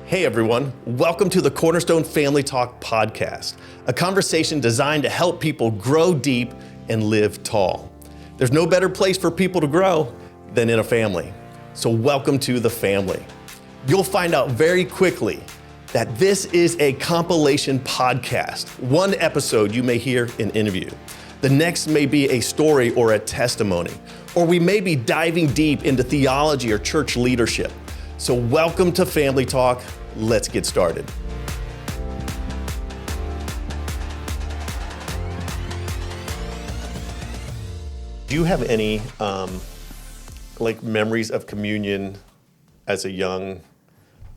Hey everyone, welcome to the Cornerstone Family Talk podcast, a conversation designed to help people grow deep and live tall. There's no better place for people to grow than in a family. So welcome to the family. You'll find out very quickly that this is a compilation podcast. One episode you may hear an interview. The next may be a story or a testimony, or we may be diving deep into theology or church leadership. So welcome to Family Talk. Let's get started. Do you have any memories of communion as a young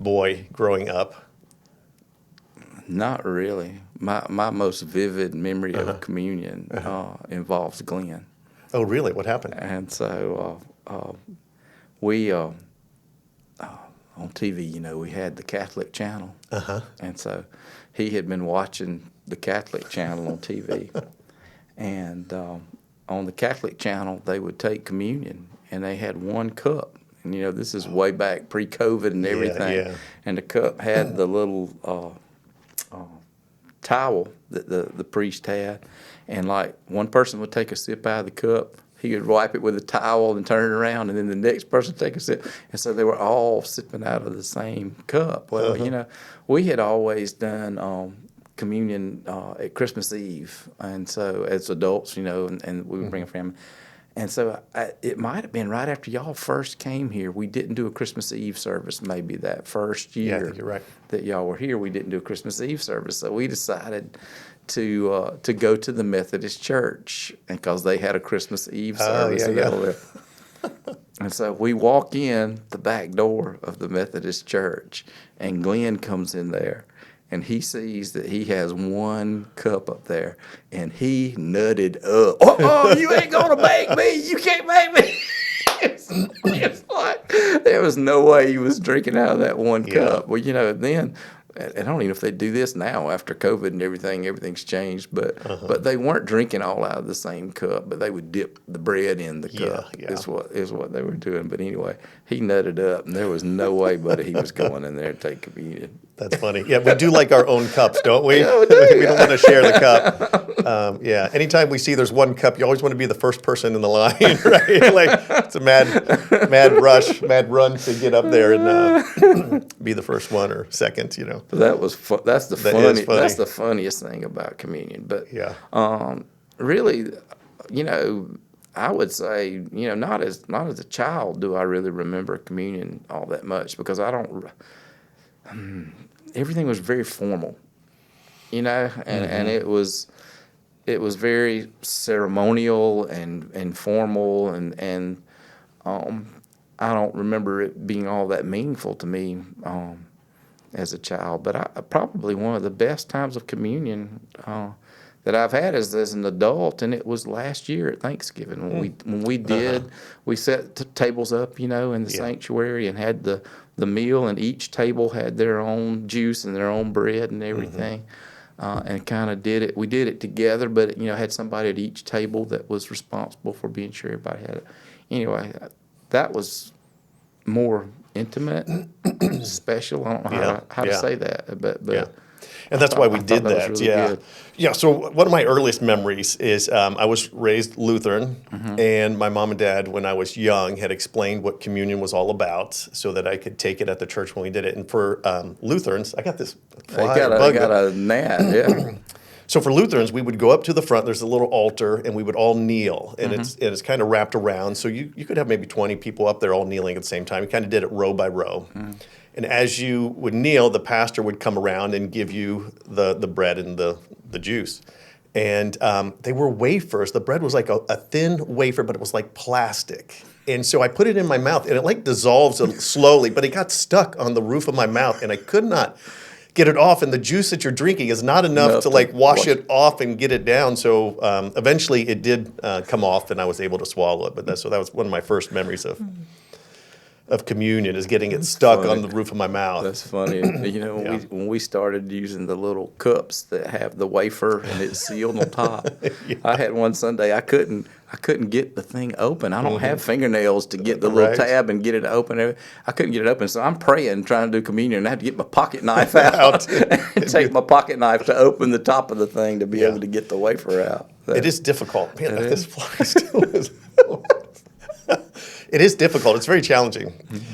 boy growing up? Not really. My most vivid memory of communion involves Glenn. Oh, really? What happened? And so we on TV, we had the Catholic channel. And so he had been watching the Catholic channel on TV. And on the Catholic channel, they would take communion, and they had one cup. And, this is way back pre-COVID and everything. Yeah. And the cup had the little towel that the priest had. And, one person would take a sip out of the cup. He would wipe it with a towel and turn it around, and then the next person would take a sip. And so they were all sipping out of the same cup. Well, we had always done communion at Christmas Eve. And so as adults, and we would bring a family. And so it might have been right after y'all first came here. We didn't do a Christmas Eve service maybe that first year. Yeah, I think you're right. That y'all were here. We didn't do a Christmas Eve service. So we decided to go to the Methodist church because they had a Christmas Eve service. And so we walk in the back door of the Methodist church, and Glenn comes in there, and he sees that he has one cup up there, and he nutted up. Oh, you ain't gonna make me! You can't make me! It's like there was no way he was drinking out of that one cup. Well, then. I don't even know if they do this now after COVID and everything's changed, but they weren't drinking all out of the same cup, but they would dip the bread in the cup. Is what they were doing. But anyway, he nutted up, and there was no way, buddy, he was going in there to take communion. That's funny. Yeah, we do like our own cups, don't we? Yeah, we do. We don't want to share the cup. Anytime we see there's one cup, you always want to be the first person in the line, right? It's a mad run to get up there and be the first one or second, That was that's the funniest thing about communion. But really, I would say, not as a child do I really remember communion all that much, because I don't. Everything was very formal, and it was very ceremonial and formal, and I don't remember it being all that meaningful to me as a child. But probably one of the best times of communion that I've had as an adult, and it was last year at Thanksgiving when we set tables up, in the sanctuary, and had the meal, and each table had their own juice and their own bread and everything, and kind of did it. We did it together, but had somebody at each table that was responsible for being sure everybody had it. Anyway, that was more intimate, special. I don't know how to say that, but. And that's why we did that. Was really good. Yeah. So one of my earliest memories is I was raised Lutheran, and my mom and dad, when I was young, had explained what communion was all about, so that I could take it at the church when we did it. And for Lutherans, I got this fly. I got a gnat. Yeah. So for Lutherans, we would go up to the front. There's a little altar, and we would all kneel, and it's kind of wrapped around. So you could have maybe 20 people up there all kneeling at the same time. We kind of did it row by row. And as you would kneel, the pastor would come around and give you the bread and the juice. And they were wafers. The bread was like a thin wafer, but it was like plastic. And so I put it in my mouth, and it dissolves slowly, but it got stuck on the roof of my mouth, and I could not get it off. And the juice that you're drinking is not enough to wash it off and get it down. So eventually it did come off, and I was able to swallow it. But that was one of my first memories of of communion is getting it stuck funny. on the roof of my mouth. That's funny. You know, when we started using the little cups that have the wafer and it's sealed on top, I had one Sunday I couldn't get the thing open. I don't have fingernails to get the little tab and get it open. I couldn't get it open, so I'm praying, trying to do communion, and I had to get my pocket knife out and take my pocket knife to open the top of the thing to be able to get the wafer out. It is difficult. Man, this fly still is. It is difficult. It's very challenging.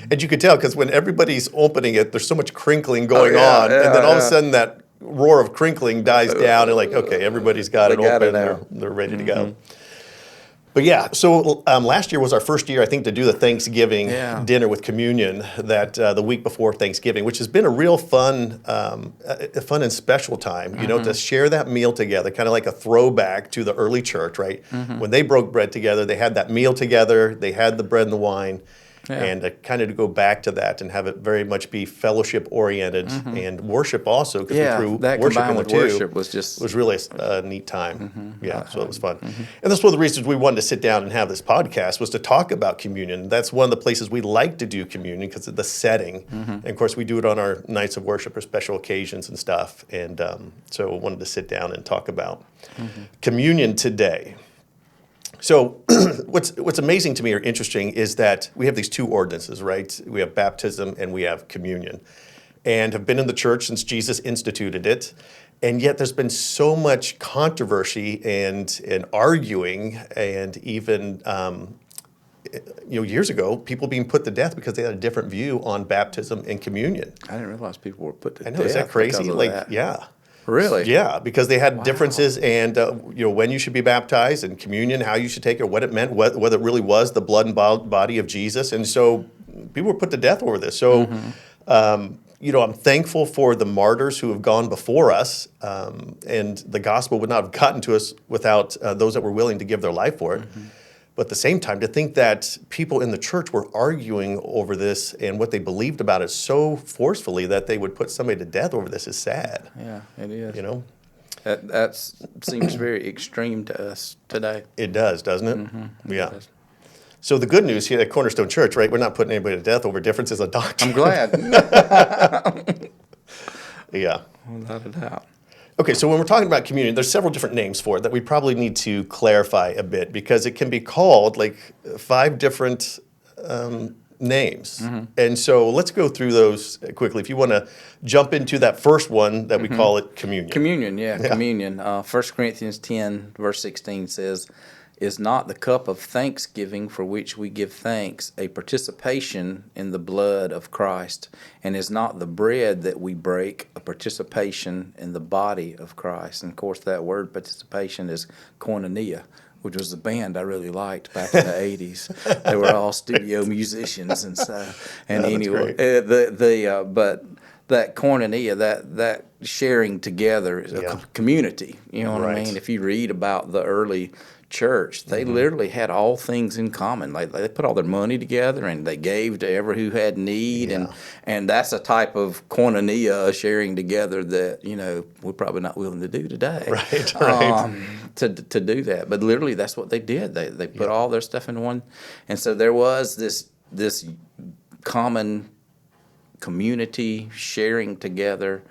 And you could tell because when everybody's opening it, there's so much crinkling going on. And then all of a sudden that roar of crinkling dies down and like, okay, everybody's got it open. They're ready to go. But yeah, so last year was our first year, I think, to do the Thanksgiving dinner with communion that the week before Thanksgiving, which has been a real fun and special time, you know, to share that meal together, kind of like a throwback to the early church, right? When they broke bread together, they had that meal together, they had the bread and the wine, and kind of to go back to that and have it very much be fellowship oriented and worship also, because we threw that worship combined in with there too. worship was really a neat time. So it was fun. And that's one of the reasons we wanted to sit down and have this podcast was to talk about communion. That's one of the places we like to do communion because of the setting. And of course, we do it on our nights of worship or special occasions and stuff. And so I wanted to sit down and talk about communion today. So what's amazing to me or interesting is that we have these two ordinances, right? We have baptism and we have communion, and have been in the church since Jesus instituted it. And yet there's been so much controversy and arguing, and even years ago, people being put to death because they had a different view on baptism and communion. I didn't realize people were put to death. I know, is that crazy? Yeah. Really? Yeah, because they had differences, and when you should be baptized, and communion, how you should take it, what it meant, whether it really was the blood and body of Jesus, and so people were put to death over this. So, I'm thankful for the martyrs who have gone before us, and the gospel would not have gotten to us without those that were willing to give their life for it. But at the same time, to think that people in the church were arguing over this and what they believed about it so forcefully that they would put somebody to death over this is sad. Yeah, it is. That seems very extreme to us today. It does, doesn't it? Yeah. It does. So the good news here at Cornerstone Church, right, we're not putting anybody to death over differences of doctrine. I'm glad. Yeah. Without a doubt. Okay, so when we're talking about communion, there's several different names for it that we probably need to clarify a bit, because it can be called like 5 different names. And so let's go through those quickly. If you want to jump into that first one that we call it communion. Communion. 1 Corinthians 10, verse 16 says, "Is not the cup of thanksgiving for which we give thanks a participation in the blood of Christ? And is not the bread that we break a participation in the body of Christ?" And of course, that word participation is koinonia, which was a band I really liked back in the 80s. They were all studio musicians and stuff. And anyway, but that koinonia, that sharing together is a community. You know what I mean? If you read about the early church, they literally had all things in common. They put all their money together and they gave to everyone who had need, and that's a type of koinonia, sharing together, that we're probably not willing to do today. Right. To do that, but literally that's what they did. They put all their stuff in one, and so there was this common community sharing together,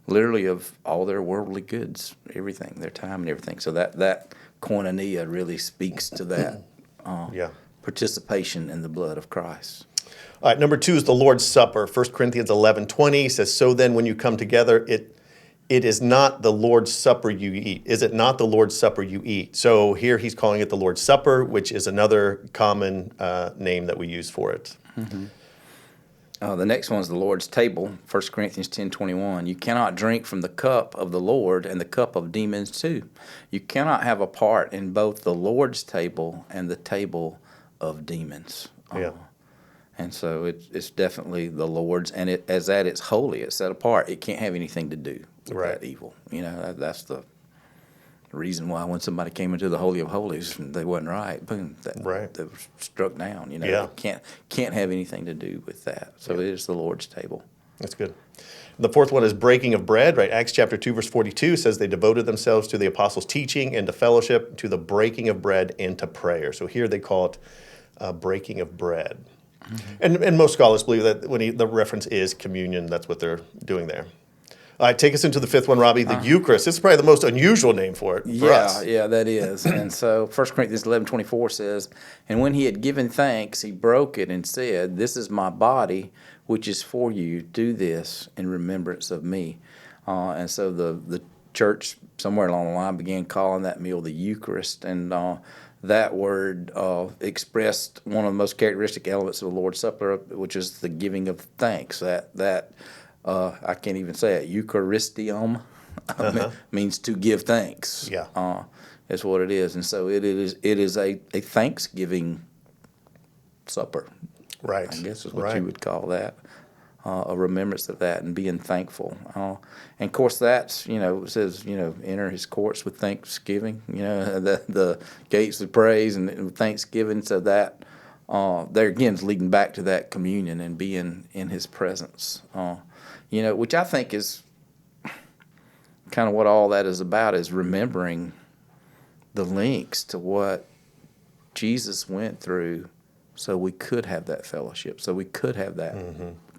literally of all their worldly goods, everything, their time and everything. So that koinonia really speaks to that participation in the blood of Christ. All right, number 2 is the Lord's Supper. 1 Corinthians 11:20 says, "So then when you come together, it is not the Lord's Supper you eat." Is it not the Lord's Supper you eat? So here he's calling it the Lord's Supper, which is another common name that we use for it. The next one is the Lord's table, 1 Corinthians 10:21. "You cannot drink from the cup of the Lord and the cup of demons too. You cannot have a part in both the Lord's table and the table of demons." And so it's definitely the Lord's, and as it's holy, it's set apart. It can't have anything to do with that evil. That's the reason why when somebody came into the Holy of Holies and they wasn't right, boom, they were struck down. It can't have anything to do with that. So it is the Lord's table. That's good. The fourth one is breaking of bread, right? Acts chapter 2, verse 42 says they devoted themselves to the apostles' teaching and to fellowship, to the breaking of bread and to prayer. So here they call it breaking of bread. And most scholars believe that when the reference is communion, that's what they're doing there. All right, take us into the fifth one, Robbie, the Eucharist. This is probably the most unusual name for it, for us. Yeah, that is. And so 1 Corinthians 11:24 says, "And when he had given thanks, he broke it and said, 'This is my body, which is for you. Do this in remembrance of me.'" And so the church, somewhere along the line, began calling that meal the Eucharist. And that word expressed one of the most characteristic elements of the Lord's Supper, which is the giving of thanks. That I can't even say it. Eucharistium means to give thanks. Yeah, That's what it is, and so it is a Thanksgiving supper. right. I guess is what you would call that, a remembrance of that and being thankful. And of course, that's it says enter his courts with thanksgiving. The gates with praise and thanksgiving. So that there again is leading back to that communion and being in his presence. Which I think is kind of what all that is about, is remembering the links to what Jesus went through so we could have that fellowship, so we could have that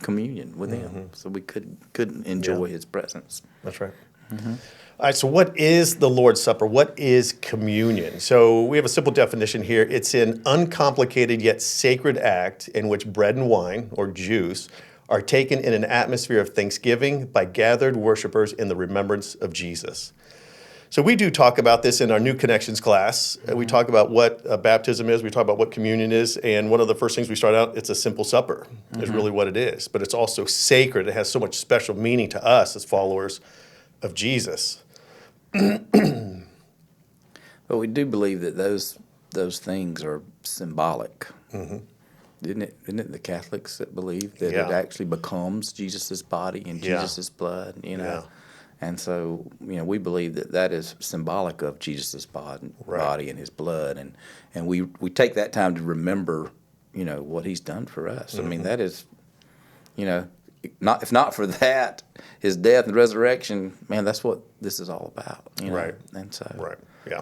communion with him, so we could enjoy his presence. That's right. All right, so what is the Lord's Supper? What is communion? So we have a simple definition here. It's an uncomplicated yet sacred act in which bread and wine, or juice, are taken in an atmosphere of thanksgiving by gathered worshipers in the remembrance of Jesus. So we do talk about this in our New Connections class. We talk about what baptism is. We talk about what communion is. And one of the first things we start out, it's a simple supper, is really what it is. But it's also sacred. It has so much special meaning to us as followers of Jesus. But we do believe that those things are symbolic. Isn't it the Catholics that believe that it actually becomes Jesus' body and Jesus' blood, Yeah. And so, we believe that is symbolic of Jesus' body and his blood. And we take that time to remember, what he's done for us. I mean, that is, if not for that, his death and resurrection, man, that's what this is all about. Right. And so. Right, yeah.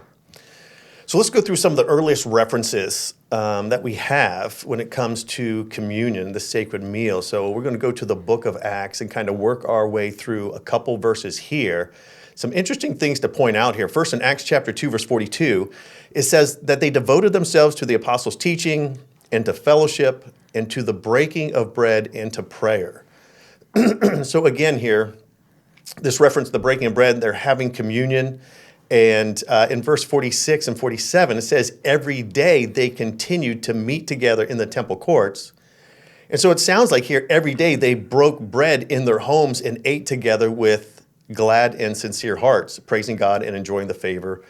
So let's go through some of the earliest references that we have when it comes to communion, the sacred meal. So we're going to go to the book of Acts and kind of work our way through a couple verses here. Some interesting things to point out here. First, in Acts chapter 2, verse 42, it says that they devoted themselves to the apostles' teaching and to fellowship and to the breaking of bread and to prayer. So again here, this reference to the breaking of bread, they're having communion. And in verse 46 and 47, it says, every day they continued to meet together in the temple courts. And so it sounds like here, every day they broke bread in their homes and ate together with glad and sincere hearts, praising God and enjoying the favor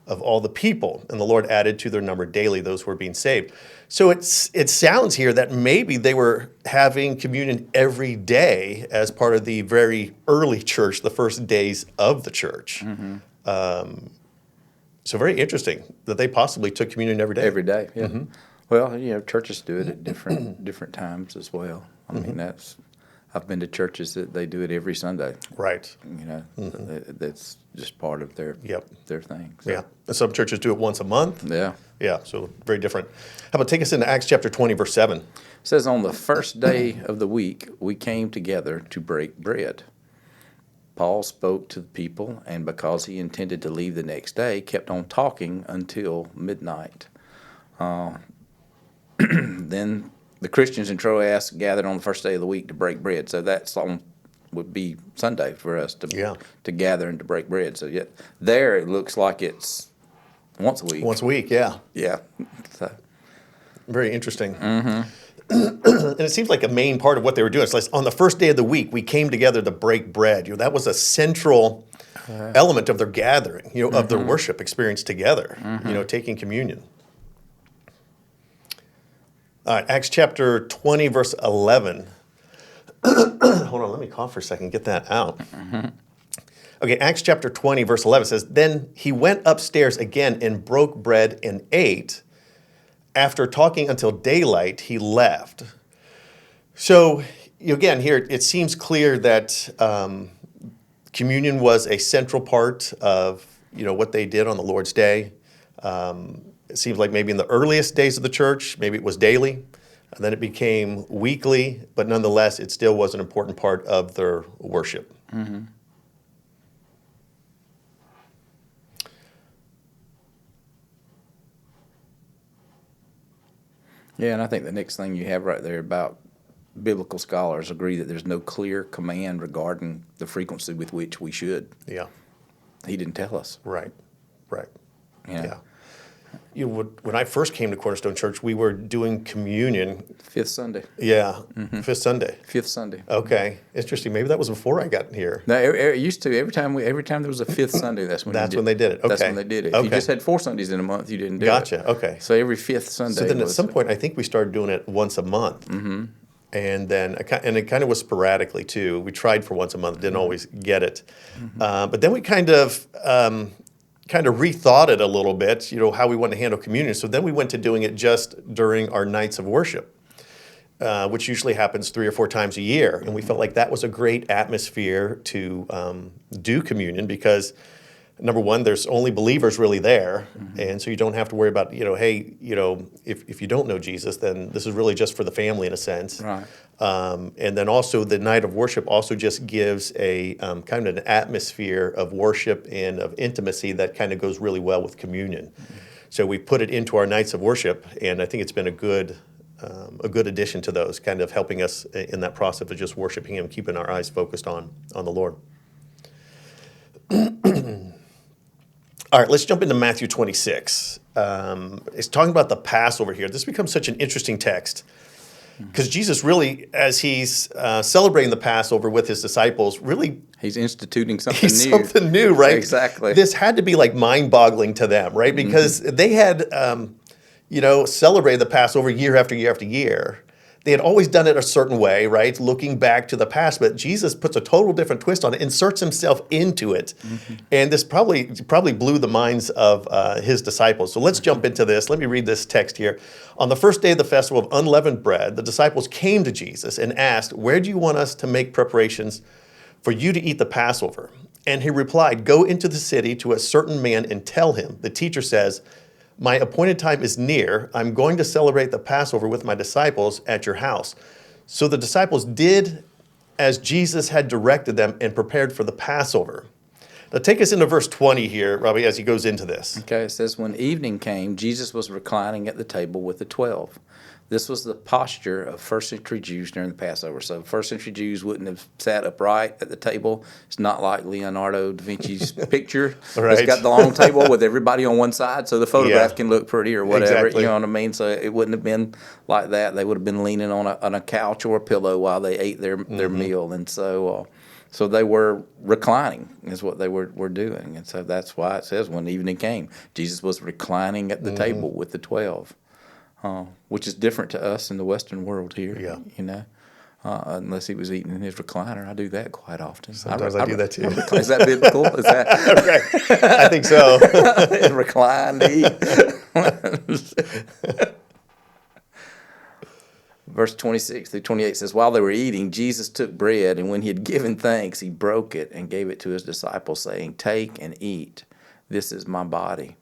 of all the people. And the Lord added to their number daily those who were being saved. So it sounds here that maybe they were having communion every day as part of the very early church, the first days of the church. So very interesting that they possibly took communion every day. Every day, yeah. Well, churches do it at different times as well. I mean, I've been to churches that they do it every Sunday. Right. That's just part of their thing. So. Yeah. And some churches do it once a month. Yeah. Yeah, so very different. How about take us into Acts chapter 20, verse 7. It says, on the first day of the week, we came together to break bread. Paul spoke to the people, and because he intended to leave the next day, kept on talking until midnight. Then the Christians in Troas gathered on the first day of the week to break bread. So that would be Sunday for us to gather and to break bread. So there it looks like it's once a week. Once a week, yeah. Yeah. So. Very interesting. And it seems like a main part of what they were doing. It's like on the first day of the week, we came together to break bread. That was a central element of their gathering, of their worship experience together, taking communion. All right, Acts chapter 20, verse 11. Hold on, let me cough for a second, get that out. Okay, Acts chapter 20, verse 11 says, then he went upstairs again and broke bread and ate. After talking until daylight, he left. So, again, here it seems clear that communion was a central part of, what they did on the Lord's Day. It seems like maybe in the earliest days of the church, maybe it was daily. And then it became weekly, but nonetheless, it still was an important part of their worship. Mm-hmm. Yeah, and I think the next thing you have right there about biblical scholars agree that there's no clear command regarding the frequency with which we should. Yeah. He didn't tell us. Right. Yeah. Yeah. When I first came to Cornerstone Church, we were doing communion. Fifth Sunday. Yeah, Fifth Sunday. Fifth Sunday. Okay, interesting. Maybe that was before I got here. No, it used to. Every time there was a fifth Sunday, that's when they did it. Okay. That's when they did it. If Okay. you just had 4 Sundays in a month, you didn't do it. Gotcha. Okay. So every fifth Sunday. So then at some point, I think we started doing it once a month. Mm-hmm. And then, it kind of was sporadically too. We tried for once a month, didn't always get it. Mm-hmm. But then we kind of rethought it a little bit, how we want to handle communion. So then we went to doing it just during our nights of worship, which usually happens 3 or 4 times a year. And we felt like that was a great atmosphere to do communion because, number one, there's only believers really there. Mm-hmm. And so you don't have to worry about, hey, if you don't know Jesus, then this is really just for the family in a sense. Right. And then also the night of worship also just gives a kind of an atmosphere of worship and of intimacy that kind of goes really well with communion. Mm-hmm. So we put it into our nights of worship, and I think it's been a good addition to those, kind of helping us in that process of just worshiping Him, keeping our eyes focused on the Lord. All right, let's jump into Matthew 26. It's talking about the Passover here. This becomes such an interesting text because Jesus really, as he's celebrating the Passover with his disciples, really... He's instituting something new. Something new, right? Exactly. This had to be like mind-boggling to them, right? Because they had, celebrated the Passover year after year after year. They had always done it a certain way, right? Looking back to the past, but Jesus puts a total different twist on it, inserts himself into it. Mm-hmm. And this probably blew the minds of his disciples. So let's jump into this. Let me read this text here. On the first day of the festival of unleavened bread, the disciples came to Jesus and asked, "Where do you want us to make preparations for you to eat the Passover?" And he replied, "Go into the city to a certain man and tell him, the teacher says, 'My appointed time is near. I'm going to celebrate the Passover with my disciples at your house.' So the disciples did as Jesus had directed them and prepared for the Passover." Now take us into verse 20 here, Robbie, as he goes into this. Okay, it says, "When evening came, Jesus was reclining at the table with the 12. This was the posture of first century Jews during the Passover. So first century Jews wouldn't have sat upright at the table. It's not like Leonardo da Vinci's picture. Right. It's got the long table with everybody on one side, so the photograph can look pretty or whatever. Exactly. You know what I mean? So it wouldn't have been like that. They would have been leaning on a couch or a pillow while they ate their meal. And so they were reclining is what they were doing. And so that's why it says when evening came, Jesus was reclining at the table with the 12. Which is different to us in the Western world here, unless he was eating in his recliner. I do that quite often. Sometimes I do that too. Is that biblical? Is that Right. I think so. recline to eat? Verse 26 through 28 says, "While they were eating, Jesus took bread, and when he had given thanks, he broke it and gave it to his disciples, saying, 'Take and eat. This is my body.'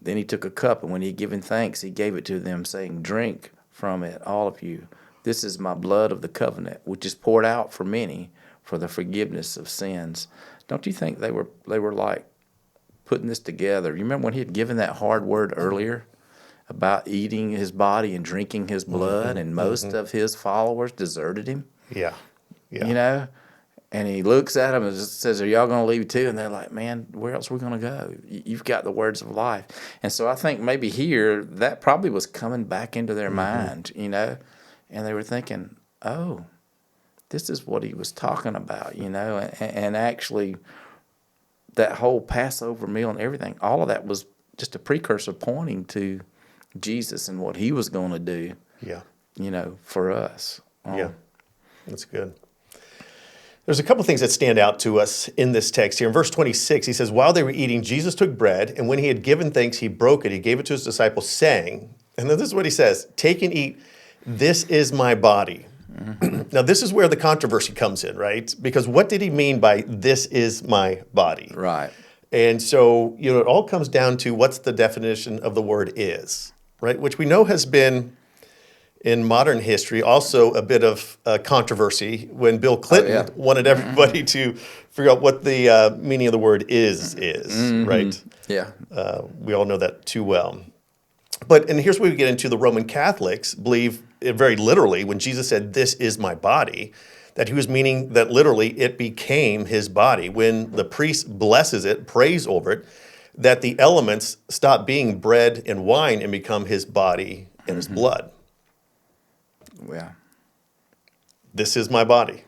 Then he took a cup, and when he had given thanks, he gave it to them, saying, 'Drink from it, all of you. This is my blood of the covenant, which is poured out for many for the forgiveness of sins.'" Don't you think they were like putting this together? You remember when he had given that hard word earlier about eating his body and drinking his blood, and most of his followers deserted him? Yeah. And he looks at them and says, "Are y'all going to leave too?" And they're like, "Man, where else are we going to go? You've got the words of life." And so I think maybe here that probably was coming back into their mind, and they were thinking, "Oh, this is what he was talking about," and actually that whole Passover meal and everything, all of that was just a precursor pointing to Jesus and what he was going to do, for us. That's good. There's a couple things that stand out to us in this text here. In verse 26, he says, "While they were eating, Jesus took bread, and when he had given thanks, he broke it. He gave it to his disciples, saying," and then this is what he says, "Take and eat. This is my body." Now, this is where the controversy comes in, right? Because what did he mean by "this is my body"? Right. And so, it all comes down to what's the definition of the word "is," right? Which we know has been in modern history, also a bit of controversy when Bill Clinton wanted everybody to figure out what the meaning of the word is, right? Yeah. We all know that too well. And here's where we get into the Roman Catholics believe very literally when Jesus said, "This is my body," that he was meaning that literally it became his body. When the priest blesses it, prays over it, that the elements stop being bread and wine and become his body and his blood. Yeah. This is my body.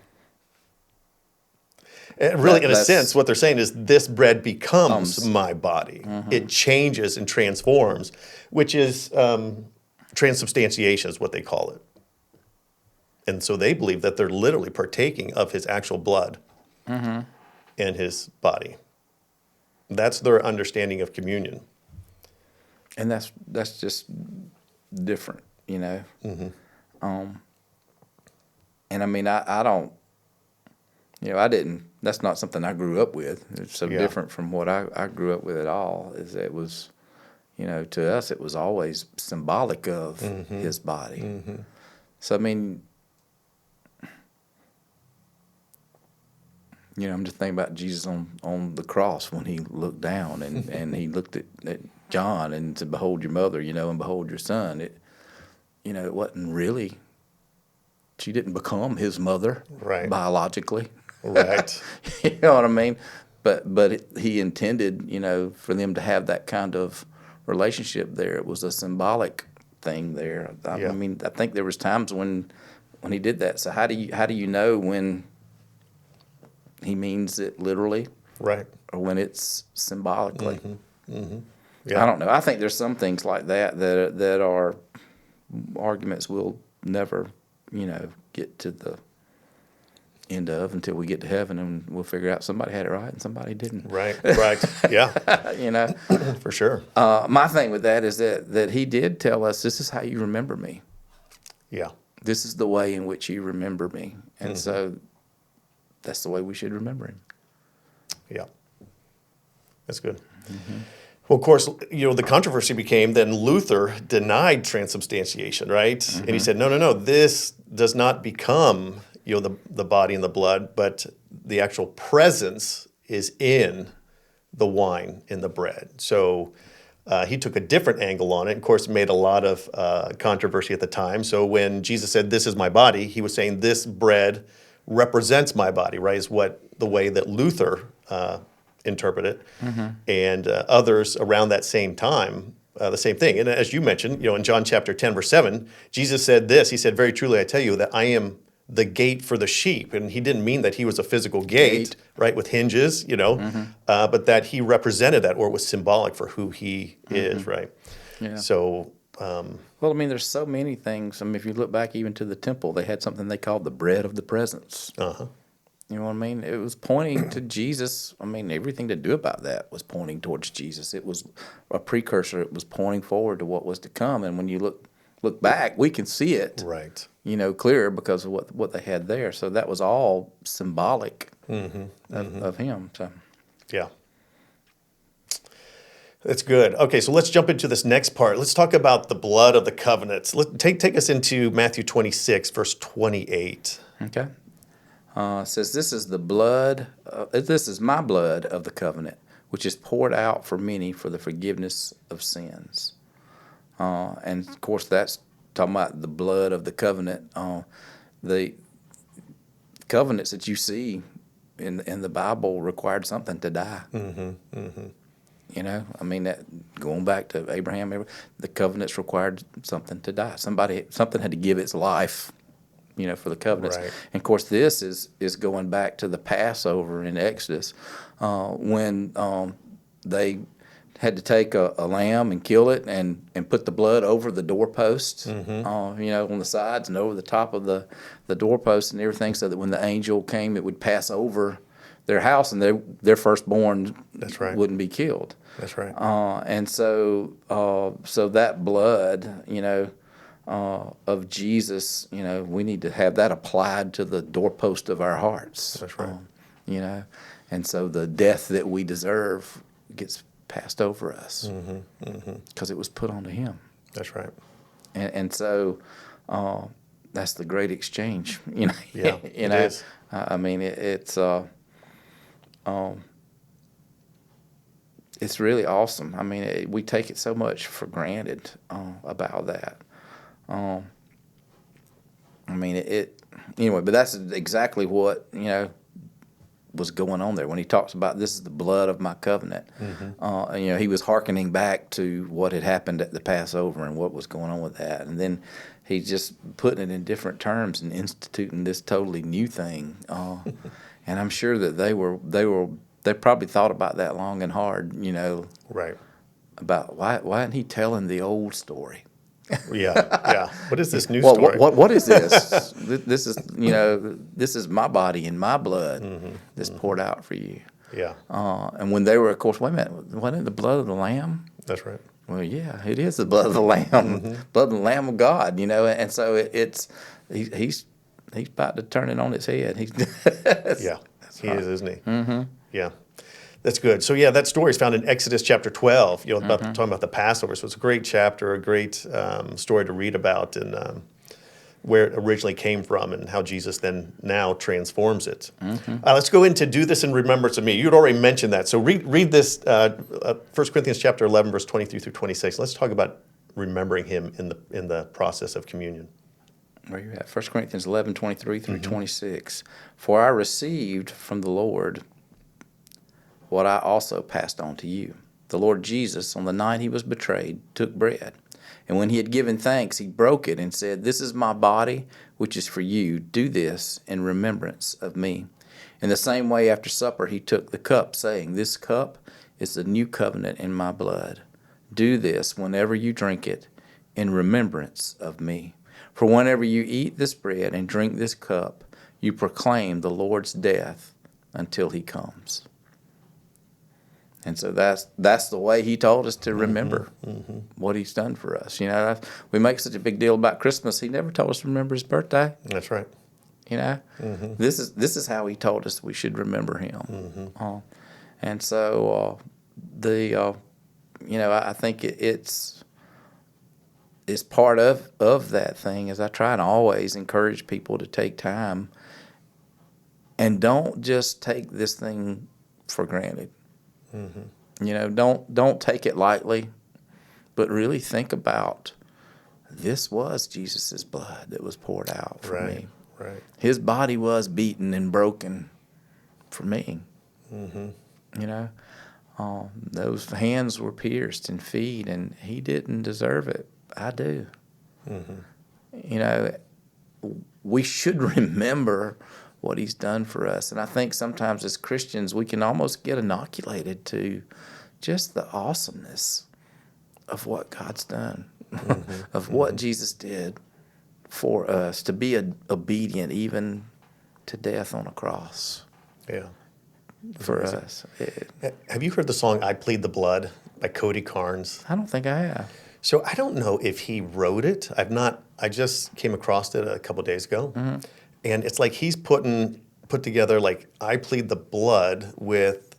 And really, in a sense, what they're saying is this bread becomes my body. It changes and transforms, which is transubstantiation is what they call it. And so they believe that they're literally partaking of his actual blood and his body. That's their understanding of communion. And that's just different, you know. And I mean, I don't, you know, I didn't. That's not something I grew up with. It's so different from what I grew up with at all. Is it was, you know, to us it was always symbolic of his body. So I mean, you know, I'm just thinking about Jesus on the cross when he looked down and he looked at John and said, "Behold your mother," you know, and "Behold your son." It, you know, it wasn't really. She didn't become his mother biologically. Right. You know what I mean? But he intended, you know, for them to have that kind of relationship there. It was a symbolic thing there. I mean, I think there was times when he did that. So how do you know when he means it literally, right, or when it's symbolically? Yeah. I don't know. I think there's some things like that are arguments we'll never, you know, get to the end of until we get to heaven, and we'll figure out somebody had it right and somebody didn't. Right. Yeah. You know, For sure. my thing with that is that he did tell us, "This is how you remember me. Yeah. This is the way in which you remember me," and so that's the way we should remember him. Yeah. That's good. Well, of course, you know, the controversy became then Luther denied transubstantiation, right? And he said, no, this does not become, you know, the body and the blood, but the actual presence is in the wine and the bread. So he took a different angle on it. Of course, made a lot of controversy at the time. So when Jesus said, "This is my body," he was saying this bread represents my body, right? Is what the way that Luther interpret it, and others around that same time, the same thing. And as you mentioned, you know, in John chapter 10, verse 7, Jesus said this. He said, "Very truly, I tell you that I am the gate for the sheep." And he didn't mean that he was a physical gate, right, with hinges, you know, but that he represented that, or it was symbolic for who he is, right? Yeah. So, Well, I mean, there's so many things. I mean, if you look back even to the temple, they had something they called the bread of the presence. You know what I mean? It was pointing to Jesus. I mean, everything to do about that was pointing towards Jesus. It was a precursor. It was pointing forward to what was to come. And when you look back, we can see it, right. you know, clearer because of what they had there. So that was all symbolic of him. So Yeah. That's good. Okay, so let's jump into this next part. Let's talk about the blood of the covenants. Take us into Matthew 26, verse 28. Okay. It says, "This is the blood. This is my blood of the covenant, which is poured out for many for the forgiveness of sins." And of course, that's talking about the blood of the covenant. The covenants that you see in the Bible required something to die. You know, I mean, that going back to Abraham, the covenants required something to die. Something had to give its life, you know, for the covenants. Right. And of course, this is going back to the Passover in Exodus, when they had to take a lamb and kill it and put the blood over the doorpost, you know, on the sides and over the top of the doorpost and everything, so that when the angel came, it would pass over their house and their firstborn wouldn't be killed. That's right. And so that blood, you know, of Jesus, you know, we need to have that applied to the doorpost of our hearts. That's right. You know, and so the death that we deserve gets passed over us because it was put onto him. That's right. And so That's the great exchange, you know. Yeah, you it know, is. I mean, it's really awesome. I mean, we take it so much for granted about that. I mean, anyway, but that's exactly what, was going on there when he talks about this is the blood of my covenant. And, he was hearkening back to what had happened at the Passover and what was going on with that. And then he's just putting it in different terms and instituting this totally new thing. And I'm sure that they probably thought about that long and hard, Right. about why isn't he telling the old story? Yeah. What is this new Well, story? what is this? This is this is my body and my blood that's poured out for you. Yeah, And when they were, of course, wait a minute, wasn't it the blood of the Lamb? that's right. Well, yeah, it is the blood of the Lamb, blood of the Lamb of God. And so he's about to turn it on its head. Yeah, he is, isn't he? Mm-hmm. Yeah. That's good. So yeah, that story is found in Exodus chapter 12. About talking about the Passover. So it's a great chapter, a great story to read about, and where it originally came from, and how Jesus then now transforms it. Let's go into do this in remembrance of me. You had already mentioned that. So read this 1 Corinthians chapter 11, verse 23 through 26. Let's talk about remembering him in the process of communion. Where you at? 1 Corinthians 11, 23 through 26. For I received from the Lord what I also passed on to you. The Lord Jesus, on the night he was betrayed, took bread. And when he had given thanks, he broke it and said, "This is my body, which is for you. Do this in remembrance of me." In the same way, after supper, he took the cup, saying, "This cup is the new covenant in my blood. Do this whenever you drink it in remembrance of me. For whenever you eat this bread and drink this cup, you proclaim the Lord's death until he comes." And so that's the way he told us to remember what he's done for us. We make such a big deal about Christmas. He never told us to remember his birthday. That's right. This is how he told us we should remember him. And so I think it's part of that thing. As I try to always encourage people to take time and don't just take this thing for granted. Don't take it lightly, but really think about this was Jesus' blood that was poured out for me. Right. His body was beaten and broken for me. Those hands were pierced and feet, and he didn't deserve it. I do. We should remember what he's done for us. And I think sometimes as Christians, we can almost get inoculated to just the awesomeness of what God's done, of what Jesus did for us, to be obedient even to death on a cross. Yeah. For us. Have you heard the song "I Plead the Blood" by Cody Carnes? I don't think I have. So I don't know if he wrote it. I just came across it a couple of days ago. And it's like he's put together, like, "I Plead the Blood" with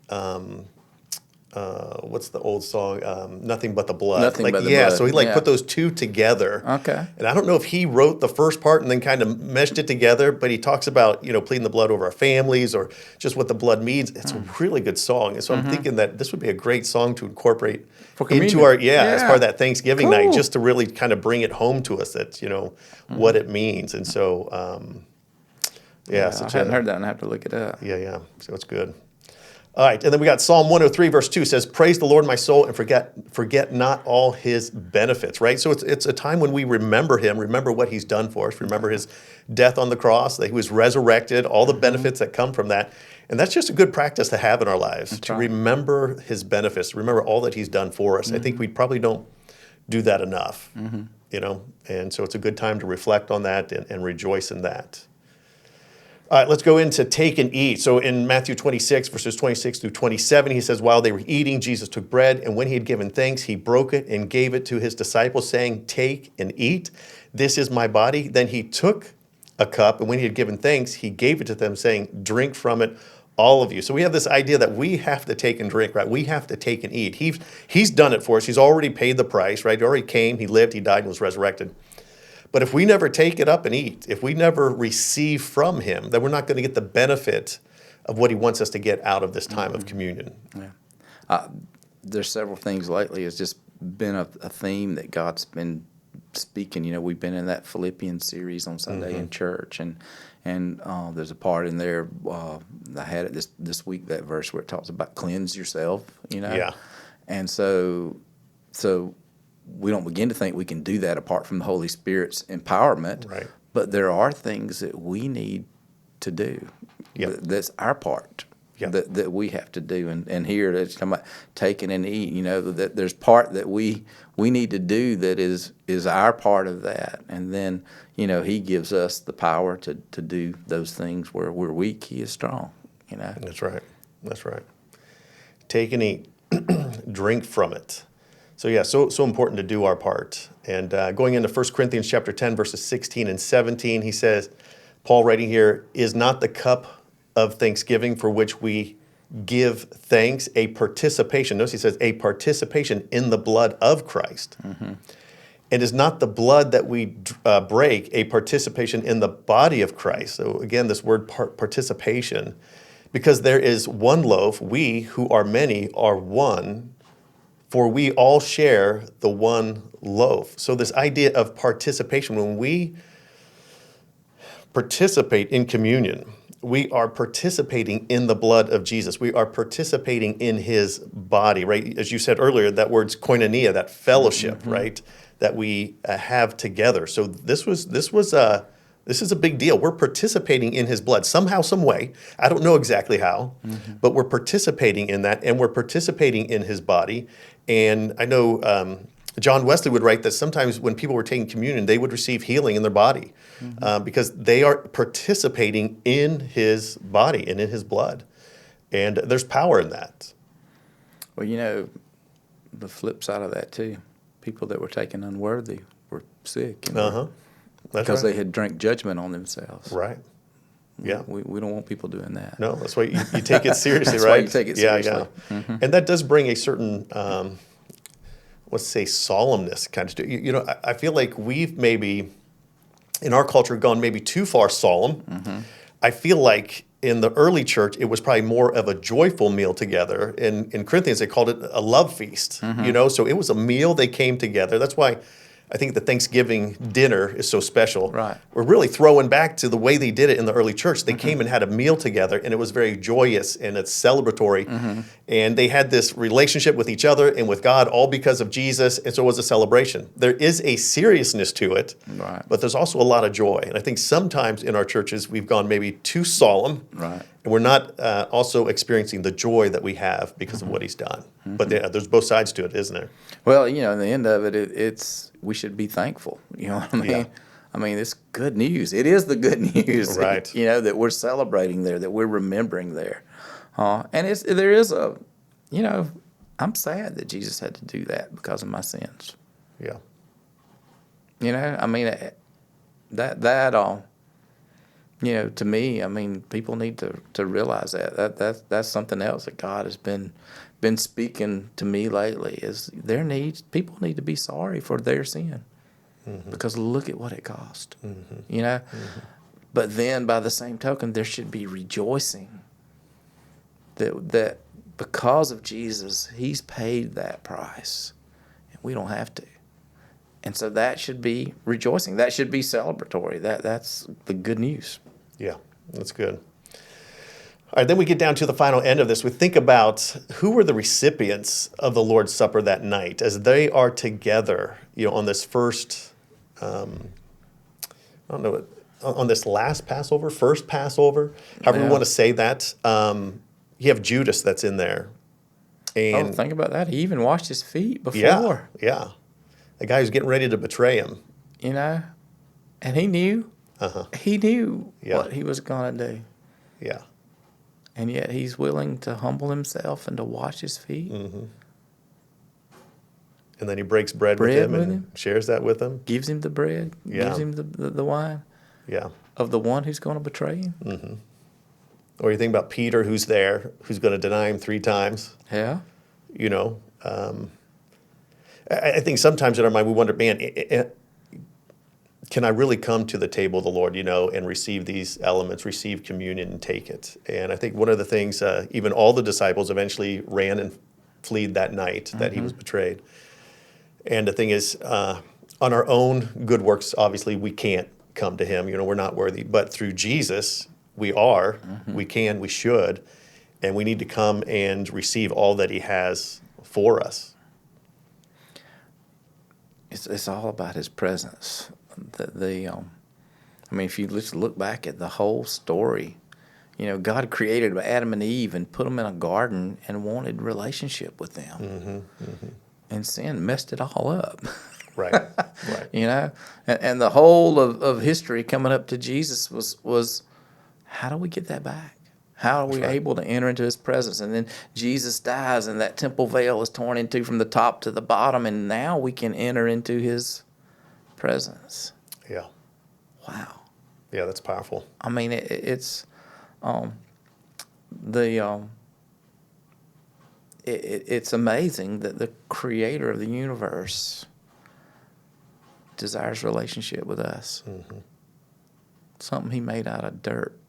what's the old song? "Nothing But the Blood." Nothing But the Blood. So he put those two together. Okay. And I don't know if he wrote the first part and then kind of meshed it together, but he talks about, pleading the blood over our families or just what the blood means. It's a really good song. And so I'm thinking that this would be a great song to incorporate into our, as part of that Thanksgiving night, just to really kind of bring it home to us that, what it means. And so, I hadn't heard that and I have to look it up. Yeah. So it's good. All right, and then we got Psalm 103, verse 2 says, "Praise the Lord, my soul, and forget not all his benefits," right? So it's a time when we remember him, remember what he's done for us, remember his death on the cross, that he was resurrected, all the benefits that come from that. And that's just a good practice to have in our lives, to remember his benefits, remember all that he's done for us. I think we probably don't do that enough, and so it's a good time to reflect on that and rejoice in that. All right, let's go into take and eat. So in Matthew 26, verses 26 through 27, he says, "While they were eating, Jesus took bread, and when he had given thanks, he broke it and gave it to his disciples, saying, 'Take and eat. This is my body.' Then he took a cup, and when he had given thanks, he gave it to them, saying, 'Drink from it, all of you.'" So we have this idea that we have to take and drink, right? We have to take and eat. He's done it for us. He's already paid the price, right? He already came, he lived, he died, and was resurrected. But if we never take it up and eat, if we never receive from him, then we're not going to get the benefit of what he wants us to get out of this time of communion. Yeah. There's several things lately. It's just been a theme that God's been speaking. We've been in that Philippians series on Sunday in church, and there's a part in there. I had it this week, that verse where it talks about cleanse yourself. Yeah. And so we don't begin to think we can do that apart from the Holy Spirit's empowerment. Right. But there are things that we need to do. Yeah. That's our part. Yeah. That we have to do, and here it's talking about taking and eat. That there's part that we need to do that is our part of that, and then he gives us the power to do those things where we're weak. He is strong. That's right. That's right. Take and eat, drink from it. So yeah, so important to do our part. And going into 1 Corinthians chapter 10, verses 16 and 17, he says, Paul writing here, is not the cup of thanksgiving for which we give thanks a participation. Notice he says a participation in the blood of Christ. And is not the blood that we break a participation in the body of Christ. So again, this word participation, because there is one loaf, we who are many are one, for we all share the one loaf. So this idea of participation, when we participate in communion, we are participating in the blood of Jesus. We are participating in his body, right? As you said earlier, that word's koinonia, that fellowship, right? That we have together. So this is a big deal. We're participating in his blood somehow, some way. I don't know exactly how, but we're participating in that, and we're participating in his body. And I know John Wesley would write that sometimes when people were taking communion, they would receive healing in their body because they are participating in his body and in his blood. And there's power in that. Well, the flip side of that too, people that were taken unworthy were sick. That's because right. they had drank judgment on themselves. Right. Yeah. We don't want people doing that. No, that's why you take it seriously, That's right? why you take it seriously. Yeah. And that does bring a certain, let's say, solemnness kind of to I feel like we've maybe, in our culture, gone maybe too far solemn. I feel like in the early church, it was probably more of a joyful meal together. In Corinthians, they called it a love feast, so it was a meal they came together. That's why I think the Thanksgiving dinner is so special. Right. We're really throwing back to the way they did it in the early church. They came and had a meal together, and it was very joyous and it's celebratory. And they had this relationship with each other and with God, all because of Jesus, and so it was a celebration. There is a seriousness to it, but there's also a lot of joy. And I think sometimes in our churches, we've gone maybe too solemn, and we're not also experiencing the joy that we have because of what he's done. But there's both sides to it, isn't there? Well, in the end of it, it's we should be thankful. You know what I mean? Yeah. I mean, it's good news. It is the good news, Right. that we're celebrating there, that we're remembering there. And there is I'm sad that Jesus had to do that because of my sins. Yeah. I mean, to me, I mean, people need to realize that's something else that God has been speaking to me lately is people need to be sorry for their sin because look at what it cost, But then by the same token, there should be rejoicing that because of Jesus, he's paid that price and we don't have to. And so that should be rejoicing. That should be celebratory. That's the good news. Yeah, that's good. All right, then we get down to the final end of this. We think about who were the recipients of the Lord's Supper that night as they are together, on this first, on this last Passover, first Passover, however we want to say that. You have Judas that's in there. And think about that. He even washed his feet before. Yeah. The guy who's getting ready to betray him. And he knew. He knew what he was going to do. Yeah. And yet he's willing to humble himself and to wash his feet. And then he breaks bread with him and shares that with him. Gives him the bread. Yeah. Gives him the wine. Yeah. Of the one who's going to betray him. Or you think about Peter who's there, who's going to deny him 3 times. Yeah. I think sometimes in our mind we wonder, man, can I really come to the table of the Lord, and receive these elements, receive communion and take it? And I think one of the things, even all the disciples eventually ran and fled that night that he was betrayed. And the thing is, on our own good works, obviously we can't come to him, we're not worthy, but through Jesus, we are, we can, we should, and we need to come and receive all that he has for us. It's all about his presence. If you just look back at the whole story, God created Adam and Eve and put them in a garden and wanted relationship with them. And sin messed it all up. Right. And the whole of history coming up to Jesus was how do we get that back? How are we able to enter into his presence? And then Jesus dies and that temple veil is torn into from the top to the bottom, and now we can enter into his presence. Yeah. Wow. Yeah, that's powerful. It's amazing that the creator of the universe desires relationship with us. Something he made out of dirt.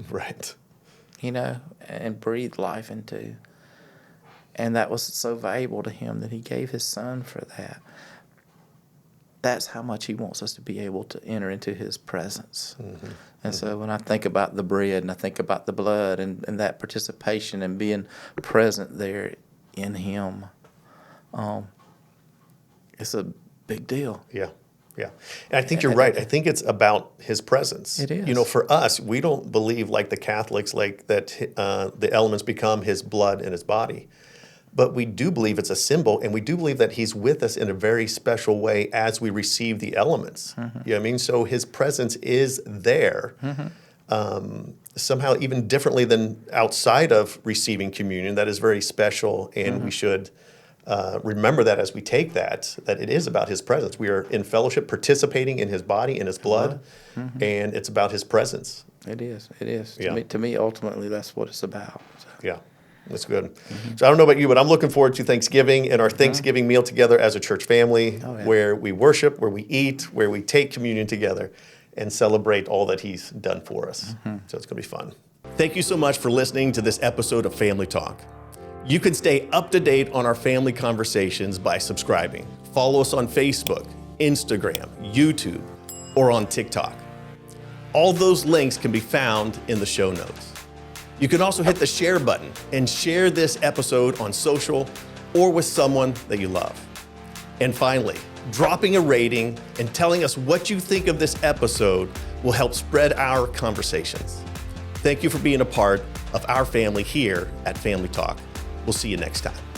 Right. And breathed life into. And that was so valuable to him that he gave his son for that. That's how much he wants us to be able to enter into his presence. And so when I think about the bread and I think about the blood and that participation and being present there in him, it's a big deal. Yeah. And I think you're right. I think it's about his presence. It is. For us, we don't believe like the Catholics, like that the elements become his blood and his body. But we do believe it's a symbol, and we do believe that he's with us in a very special way as we receive the elements. You know what I mean? So his presence is there. Somehow even differently than outside of receiving communion. That is very special, and we should remember that as we take that it is about his presence. We are in fellowship, participating in his body, in his blood, and it's about his presence. It is. Yeah. To me, ultimately, that's what it's about. So. Yeah, that's good. So I don't know about you, but I'm looking forward to Thanksgiving and our Thanksgiving meal together as a church family, where we worship, where we eat, where we take communion together and celebrate all that he's done for us. So it's going to be fun. Thank you so much for listening to this episode of Family Talk. You can stay up to date on our family conversations by subscribing. Follow us on Facebook, Instagram, YouTube, or on TikTok. All those links can be found in the show notes. You can also hit the share button and share this episode on social or with someone that you love. And finally, dropping a rating and telling us what you think of this episode will help spread our conversations. Thank you for being a part of our family here at Family Talk. We'll see you next time.